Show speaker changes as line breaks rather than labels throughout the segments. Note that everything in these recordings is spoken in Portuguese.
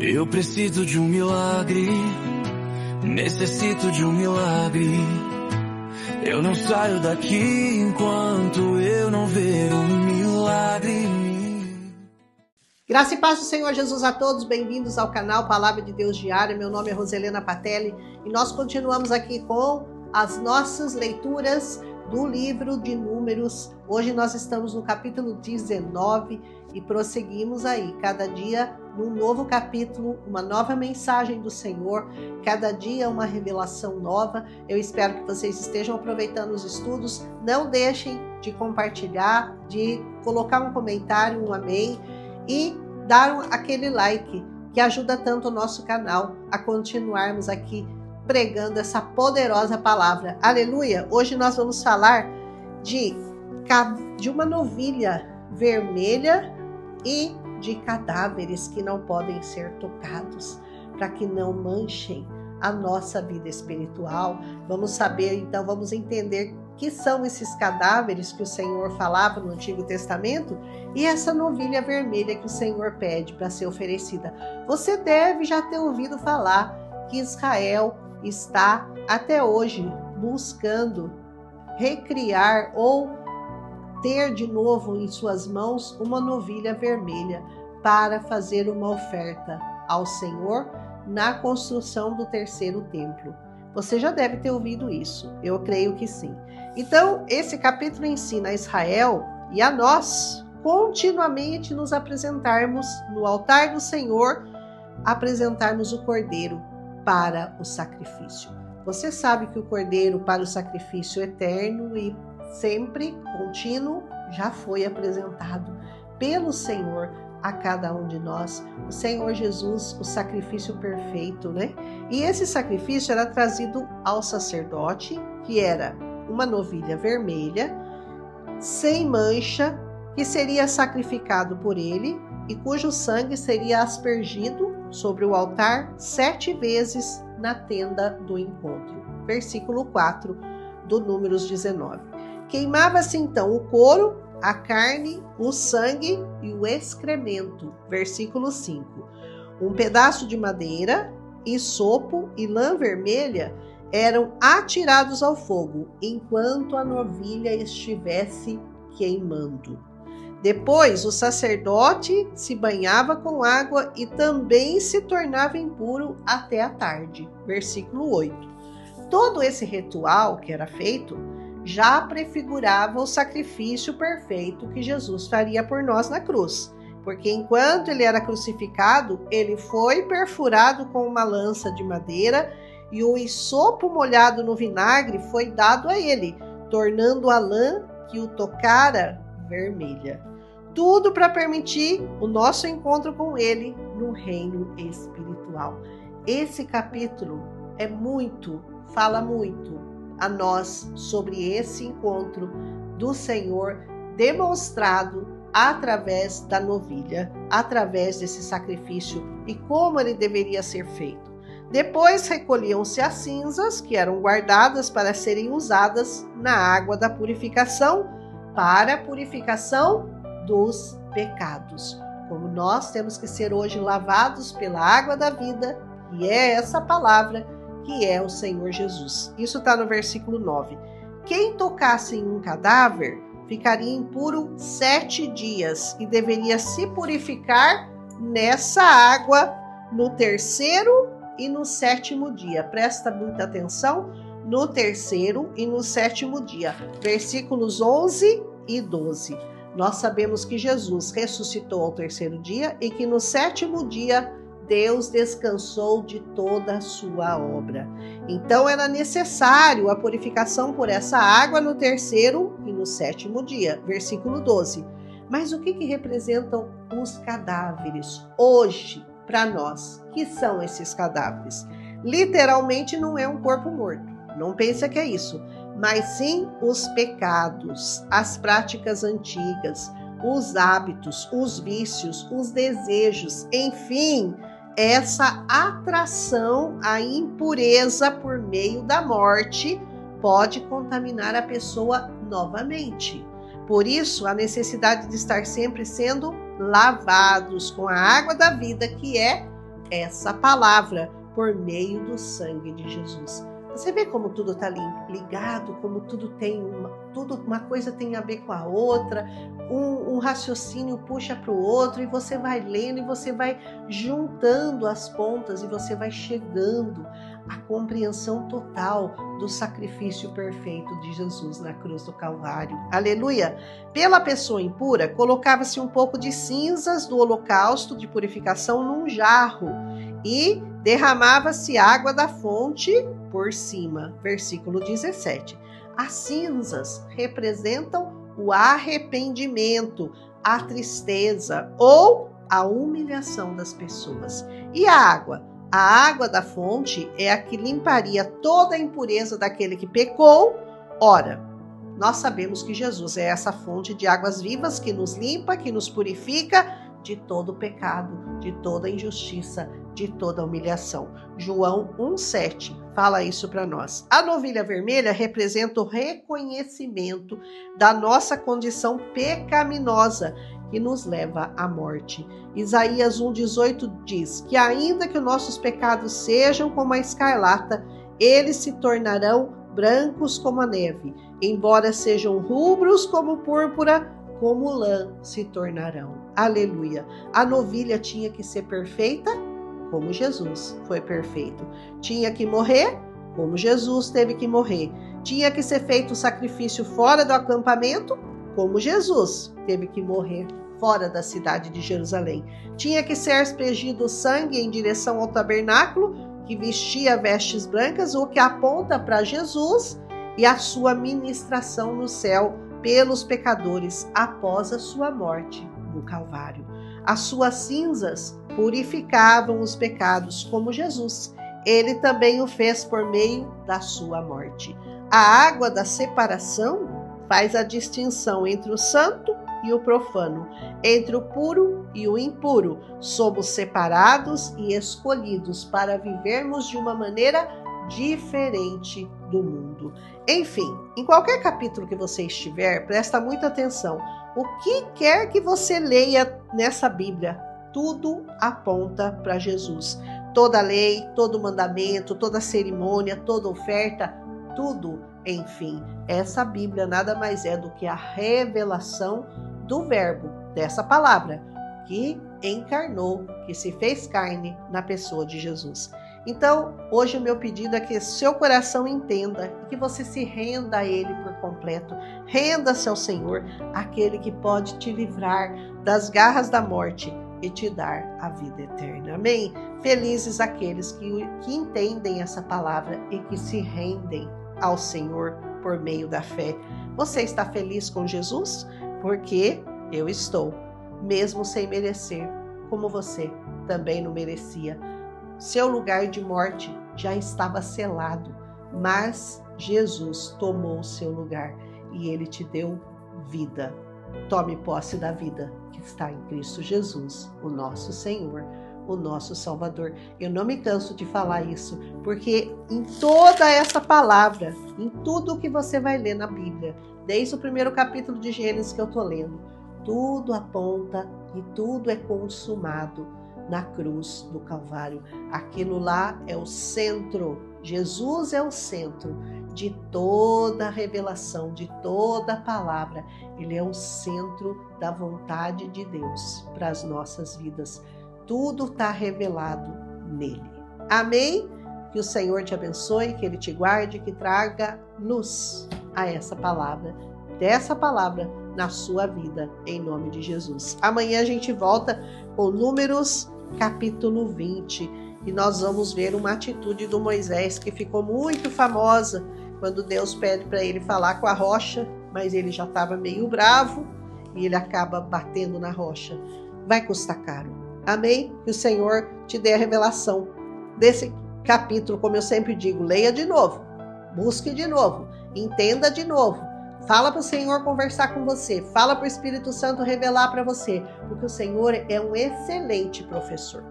Eu preciso de um milagre, necessito de um milagre. Eu não saio daqui enquanto eu não ver um milagre.
Graça e paz do Senhor Jesus a todos, bem-vindos ao canal Palavra de Deus Diária. Meu nome é Roselena Patelli e nós continuamos aqui com as nossas leituras do livro de Números. Hoje nós estamos no capítulo 19 e prosseguimos aí, cada dia num novo capítulo, uma nova mensagem do Senhor, cada dia uma revelação nova. Eu espero que vocês estejam aproveitando os estudos. Não deixem de compartilhar, de colocar um comentário, um amém e dar aquele like que ajuda tanto o nosso canal a continuarmos aqui pregando essa poderosa palavra. Aleluia! Hoje nós vamos falar de uma novilha vermelha e de cadáveres que não podem ser tocados, para que não manchem a nossa vida espiritual. Vamos saber, então, vamos entender que são esses cadáveres que o Senhor falava no Antigo Testamento e essa novilha vermelha que o Senhor pede para ser oferecida. Você deve já ter ouvido falar que Israel está até hoje buscando recriar ou ter de novo em suas mãos uma novilha vermelha para fazer uma oferta ao Senhor na construção do terceiro templo. Você já deve ter ouvido isso, eu creio que sim. Então, esse capítulo ensina a Israel e a nós continuamente nos apresentarmos no altar do Senhor, apresentarmos o cordeiro para o sacrifício. Você sabe que o cordeiro para o sacrifício eterno e sempre contínuo já foi apresentado pelo Senhor a cada um de nós. O Senhor Jesus, o sacrifício perfeito, né? E esse sacrifício era trazido ao sacerdote, que era uma novilha vermelha, sem mancha, que seria sacrificado por ele e cujo sangue seria aspergido sobre o altar 7 vezes na tenda do encontro. Versículo 4 do Números 19. Queimava-se então o couro, a carne, o sangue e o excremento. Versículo 5. Um pedaço de madeira, hisopo e lã vermelha eram atirados ao fogo, enquanto a novilha estivesse queimando. Depois, o sacerdote se banhava com água e também se tornava impuro até a tarde. Versículo 8. Todo esse ritual que era feito já prefigurava o sacrifício perfeito que Jesus faria por nós na cruz. Porque enquanto ele era crucificado, ele foi perfurado com uma lança de madeira e o hisopo molhado no vinagre foi dado a ele, tornando a lã que o tocara vermelha. Tudo para permitir o nosso encontro com ele no reino espiritual. Esse capítulo fala muito a nós sobre esse encontro do Senhor demonstrado através da novilha, através desse sacrifício e como ele deveria ser feito. Depois recolhiam-se as cinzas que eram guardadas para serem usadas na água da purificação para a purificação dos pecados. Como nós temos que ser hoje lavados pela água da vida, que é essa palavra, que é o Senhor Jesus. Isso está no versículo 9. Quem tocasse em um cadáver ficaria impuro 7 dias e deveria se purificar nessa água no terceiro e no 7º dia. Presta muita atenção, no terceiro e no 7º dia. Versículos 11 e 12. Nós sabemos que Jesus ressuscitou ao terceiro dia e que no 7º dia Deus descansou de toda a sua obra. Então era necessário a purificação por essa água no terceiro e no 7º dia. Versículo 12. Mas o que representam os cadáveres hoje para nós? Que são esses cadáveres? Literalmente não é um corpo morto. Não pensa que é isso. Mas sim os pecados, as práticas antigas, os hábitos, os vícios, os desejos, enfim, essa atração à impureza por meio da morte pode contaminar a pessoa novamente. Por isso, a necessidade de estar sempre sendo lavados com a água da vida, que é essa palavra por meio do sangue de Jesus. Você vê como tudo está ligado, como tudo uma coisa tem a ver com a outra, um raciocínio puxa para o outro, e você vai lendo e você vai juntando as pontas e você vai chegando à compreensão total do sacrifício perfeito de Jesus na cruz do Calvário. Aleluia! Pela pessoa impura, colocava-se um pouco de cinzas do holocausto de purificação num jarro e derramava-se água da fonte por cima. Versículo 17. As cinzas representam o arrependimento, a tristeza ou a humilhação das pessoas. E a água? A água da fonte é a que limparia toda a impureza daquele que pecou. Ora, nós sabemos que Jesus é essa fonte de águas vivas que nos limpa, que nos purifica de todo pecado, de toda injustiça, de toda humilhação. João 1,7 fala isso para nós. A novilha vermelha representa o reconhecimento da nossa condição pecaminosa que nos leva à morte. Isaías 1,18 diz que ainda que os nossos pecados sejam como a escarlata, eles se tornarão brancos como a neve. Embora sejam rubros como púrpura, como lã se tornarão. Aleluia! A novilha tinha que ser perfeita, como Jesus foi perfeito. Tinha que morrer, como Jesus teve que morrer. Tinha que ser feito o sacrifício fora do acampamento, como Jesus teve que morrer fora da cidade de Jerusalém. Tinha que ser aspergido sangue em direção ao tabernáculo, que vestia vestes brancas, o que aponta para Jesus e a sua ministração no céu pelos pecadores após a sua morte no Calvário. As suas cinzas purificavam os pecados, como Jesus. Ele também o fez por meio da sua morte. A água da separação faz a distinção entre o santo e o profano, entre o puro e o impuro. Somos separados e escolhidos para vivermos de uma maneira diferente do mundo. Enfim, em qualquer capítulo que você estiver, presta muita atenção. O que quer que você leia nessa Bíblia, tudo aponta para Jesus. Toda lei, todo mandamento, toda cerimônia, toda oferta, tudo, enfim. Essa Bíblia nada mais é do que a revelação do verbo, dessa palavra, que encarnou, que se fez carne na pessoa de Jesus. Então, hoje o meu pedido é que seu coração entenda e que você se renda a Ele por completo. Renda-se ao Senhor, aquele que pode te livrar das garras da morte e te dar a vida eterna. Amém? Felizes aqueles que entendem essa palavra e que se rendem ao Senhor por meio da fé. Você está feliz com Jesus? Porque eu estou, mesmo sem merecer, como você também não merecia. Seu lugar de morte já estava selado, mas Jesus tomou o seu lugar e Ele te deu vida. Tome posse da vida que está em Cristo Jesus, o nosso Senhor, o nosso Salvador. Eu não me canso de falar isso, porque em toda essa palavra, em tudo que você vai ler na Bíblia, desde o primeiro capítulo de Gênesis que eu estou lendo, tudo aponta e tudo é consumado na cruz do Calvário. Aquilo lá é o centro. Jesus é o centro de toda a revelação, de toda a palavra. Ele é o centro da vontade de Deus para as nossas vidas. Tudo está revelado nele. Amém? Que o Senhor te abençoe, que Ele te guarde, que traga luz a essa palavra, dessa palavra na sua vida, em nome de Jesus. Amanhã a gente volta com Números capítulo 20 e nós vamos ver uma atitude do Moisés que ficou muito famosa quando Deus pede para ele falar com a rocha, mas ele já estava meio bravo e ele acaba batendo na rocha. Vai custar caro. Amém? Que o Senhor te dê a revelação desse capítulo, como eu sempre digo, leia de novo, busque de novo, entenda de novo. Fala para o Senhor conversar com você. Fala para o Espírito Santo revelar para você. Porque o Senhor é um excelente professor.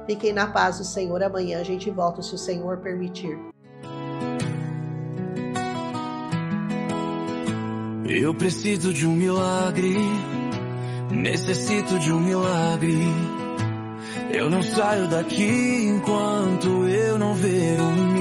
Fiquem na paz do Senhor. Amanhã a gente volta, se o Senhor permitir.
Eu preciso de um milagre. Necessito de um milagre. Eu não saio daqui enquanto eu não ver um